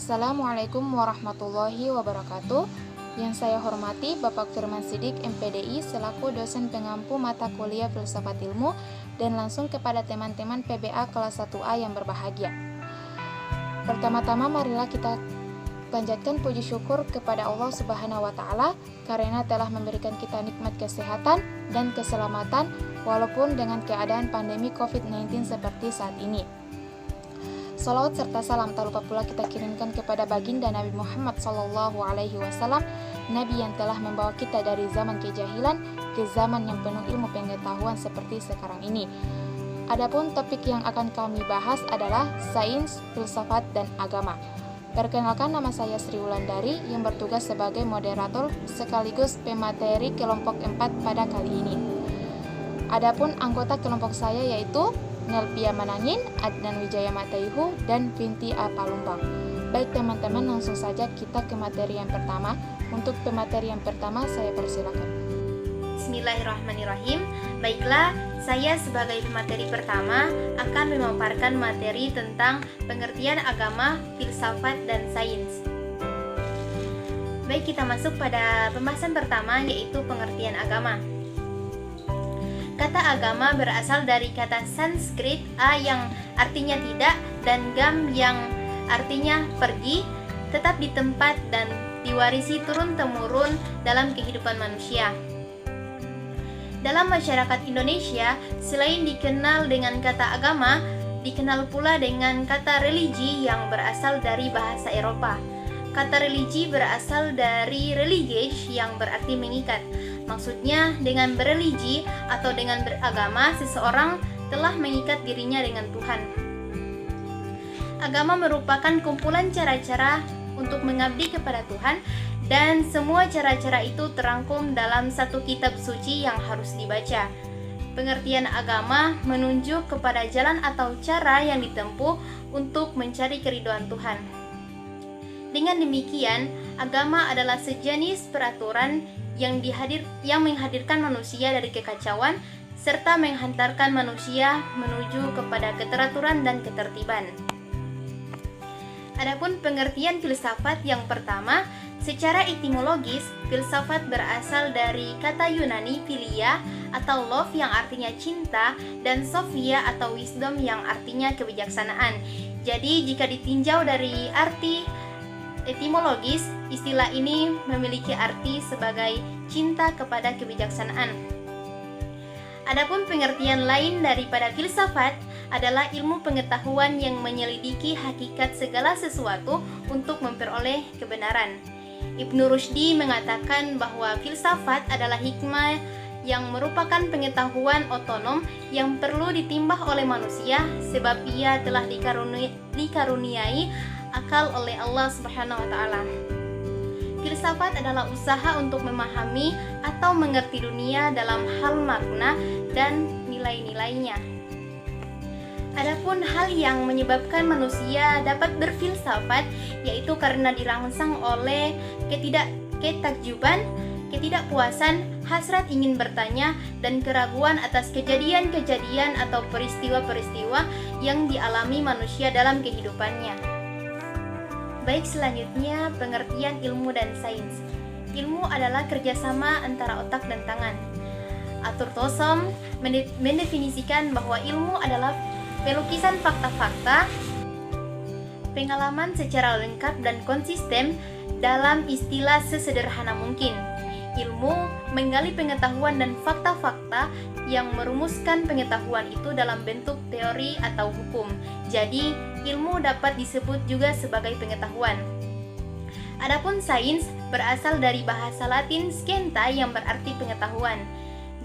Assalamualaikum warahmatullahi wabarakatuh. Yang saya hormati Bapak Firman Sidik MPDI selaku dosen pengampu mata kuliah Filsafat Ilmu, dan langsung kepada teman-teman PBA kelas 1A yang berbahagia. Pertama-tama marilah kita panjatkan puji syukur kepada Allah Subhanahu wa taala karena telah memberikan kita nikmat kesehatan dan keselamatan walaupun dengan keadaan pandemi COVID-19 seperti saat ini. Salawat serta salam tak lupa pula kita kirimkan kepada baginda Nabi Muhammad SAW, Nabi yang telah membawa kita dari zaman kejahilan ke zaman yang penuh ilmu pengetahuan seperti sekarang ini. Adapun topik yang akan kami bahas adalah sains, filsafat, dan agama. Perkenalkan, nama saya Sri Wulandari yang bertugas sebagai moderator sekaligus pemateri kelompok 4 pada kali ini. Adapun anggota kelompok saya yaitu Nelpia Manangin, Adnan Wijaya Mataihu, dan Binti A. Palumbang. Baik teman-teman, langsung saja kita ke materi yang pertama. Untuk pemateri yang pertama saya persilakan. Bismillahirrahmanirrahim. Baiklah, saya sebagai pemateri pertama akan memaparkan materi tentang pengertian agama, filsafat, dan sains. Baik, kita masuk pada pembahasan pertama, yaitu pengertian agama. Kata agama berasal dari kata Sanskrit a yang artinya tidak dan gam yang artinya pergi, tetap di tempat dan diwarisi turun-temurun dalam kehidupan manusia. Dalam masyarakat Indonesia, selain dikenal dengan kata agama, dikenal pula dengan kata religi yang berasal dari bahasa Eropa. Kata religi berasal dari religies yang berarti mengikat. Maksudnya, dengan berreligi atau dengan beragama, seseorang telah mengikat dirinya dengan Tuhan. Agama merupakan kumpulan cara-cara untuk mengabdi kepada Tuhan, dan semua cara-cara itu terangkum dalam satu kitab suci yang harus dibaca. Pengertian agama menunjuk kepada jalan atau cara yang ditempuh untuk mencari keridhaan Tuhan. Dengan demikian, agama adalah sejenis peraturan yang menghadirkan manusia dari kekacauan serta menghantarkan manusia menuju kepada keteraturan dan ketertiban. Adapun pengertian filsafat yang pertama, secara etimologis, filsafat berasal dari kata Yunani philia atau love yang artinya cinta dan sophia atau wisdom yang artinya kebijaksanaan. Jadi jika ditinjau dari arti etimologis, istilah ini memiliki arti sebagai cinta kepada kebijaksanaan. Adapun pengertian lain daripada filsafat adalah ilmu pengetahuan yang menyelidiki hakikat segala sesuatu untuk memperoleh kebenaran. Ibnu Rushdi mengatakan bahwa filsafat adalah hikmah yang merupakan pengetahuan otonom yang perlu ditimbang oleh manusia sebab ia telah dikaruniai akal oleh Allah Subhanahu wa taala. Filsafat adalah usaha untuk memahami atau mengerti dunia dalam hal makna dan nilai-nilainya. Adapun hal yang menyebabkan manusia dapat berfilsafat yaitu karena dirangsang oleh ketakjuban, ketidakpuasan, hasrat ingin bertanya, dan keraguan atas kejadian-kejadian atau peristiwa-peristiwa yang dialami manusia dalam kehidupannya. Baik, selanjutnya pengertian ilmu dan sains. Ilmu adalah kerjasama antara otak dan tangan. Arthur Thomson mendefinisikan bahwa ilmu adalah pelukisan fakta-fakta, pengalaman secara lengkap dan konsisten dalam istilah sesederhana mungkin. Ilmu menggali pengetahuan dan fakta-fakta yang merumuskan pengetahuan itu dalam bentuk teori atau hukum. Jadi, ilmu dapat disebut juga sebagai pengetahuan. Adapun sains berasal dari bahasa Latin scientia yang berarti pengetahuan.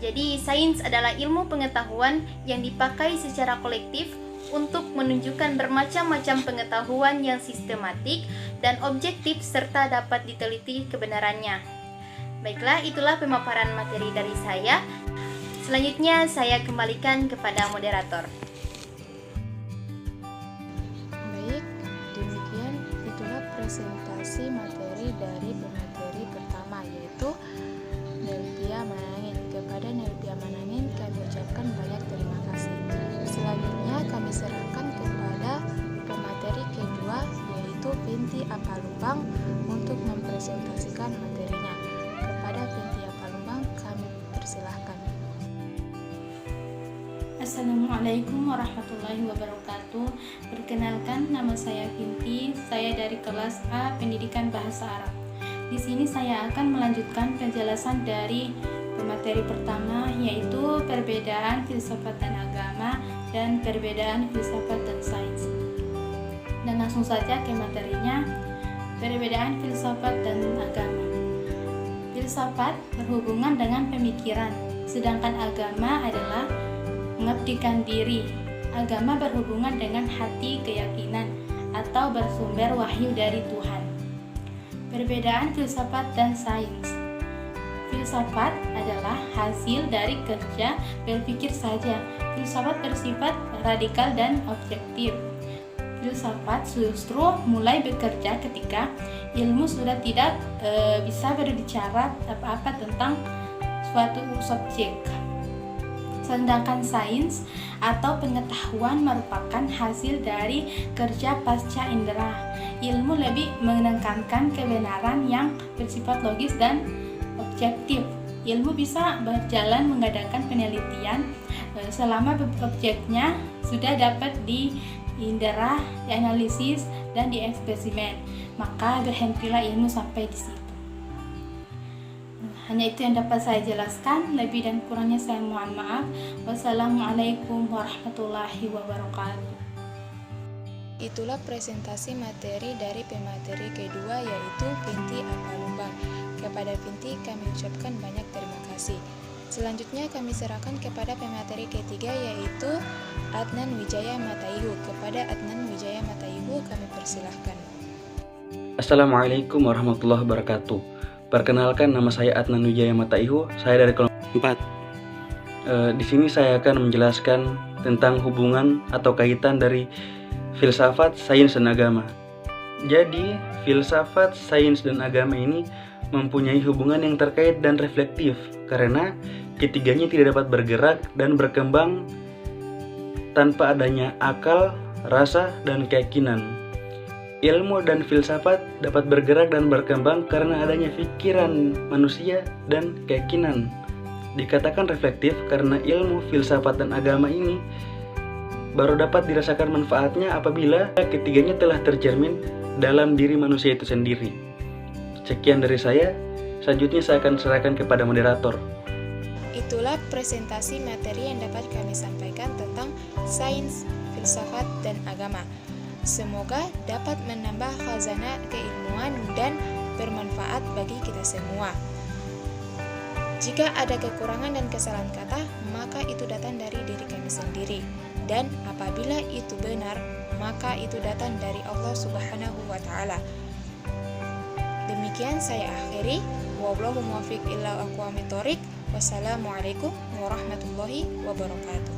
Jadi, sains adalah ilmu pengetahuan yang dipakai secara kolektif untuk menunjukkan bermacam-macam pengetahuan yang sistematik dan objektif serta dapat diteliti kebenarannya. Baiklah, itulah pemaparan materi dari saya. Selanjutnya saya kembalikan kepada moderator. Baik, demikian itulah presentasi materi dari pemateri pertama, yaitu Nelpia Manangin. Kepada Nelpia Manangin kami ucapkan banyak terima kasih. Selanjutnya kami serahkan kepada pemateri kedua, yaitu Binti A. persilahkan. Assalamualaikum warahmatullahi wabarakatuh. Perkenalkan, nama saya Binti. Saya dari kelas A Pendidikan Bahasa Arab. Di sini saya akan melanjutkan penjelasan dari pemateri pertama, yaitu perbedaan filsafat dan agama dan perbedaan filsafat dan sains. Dan langsung saja ke materinya. Perbedaan filsafat dan agama. Filsafat berhubungan dengan pemikiran, sedangkan agama adalah mengabdikan diri. Agama berhubungan dengan hati, keyakinan, atau bersumber wahyu dari Tuhan. Perbedaan filsafat dan sains. Filsafat adalah hasil dari kerja berpikir saja. Filsafat bersifat radikal dan objektif. Filsafat justru mulai bekerja ketika ilmu sudah tidak bisa berbicara apa-apa tentang suatu subjek. Sedangkan sains atau pengetahuan merupakan hasil dari kerja pasca indera. Ilmu lebih menekankan kebenaran yang bersifat logis dan objektif. Ilmu bisa berjalan mengadakan penelitian selama objeknya sudah dapat diindera, dianalisis, dan dieksperimen. Maka berhentilah ilmu sampai di situ. Hanya itu yang dapat saya jelaskan. Lebih dan kurangnya saya mohon maaf. Wassalamualaikum warahmatullahi wabarakatuh. Itulah presentasi materi dari pemateri kedua, yaitu Binti Apalubang. Kepada Binti kami ucapkan banyak terima kasih. Selanjutnya kami serahkan kepada pemateri ketiga, yaitu Adnan Wijaya Mataihu. Kepada Adnan Wijaya Mataihu kami persilahkan. Assalamualaikum warahmatullahi wabarakatuh. Perkenalkan, nama saya Adnan Wijaya Mataihu. Saya dari kelompok 4. Di sini saya akan menjelaskan tentang hubungan atau kaitan dari filsafat, sains, dan agama. Jadi, filsafat, sains, dan agama ini mempunyai hubungan yang terkait dan reflektif karena ketiganya tidak dapat bergerak dan berkembang tanpa adanya akal, rasa, dan keyakinan. Ilmu dan filsafat dapat bergerak dan berkembang karena adanya pikiran manusia dan keyakinan. Dikatakan reflektif karena ilmu, filsafat, dan agama ini baru dapat dirasakan manfaatnya apabila ketiganya telah tercermin dalam diri manusia itu sendiri. Sekian dari saya. Selanjutnya saya akan serahkan kepada moderator. Itulah presentasi materi yang dapat kami sampaikan tentang sains, filsafat, dan agama. Semoga dapat menambah khazanah keilmuan dan bermanfaat bagi kita semua. Jika ada kekurangan dan kesalahan kata, maka itu datang dari diri kami sendiri. Dan apabila itu benar, maka itu datang dari Allah Subhanahu wa Ta'ala. Demikian saya akhiri. Wallahu muwaffiq ila aqwamit thoriq. Wassalamualaikum warahmatullahi wabarakatuh.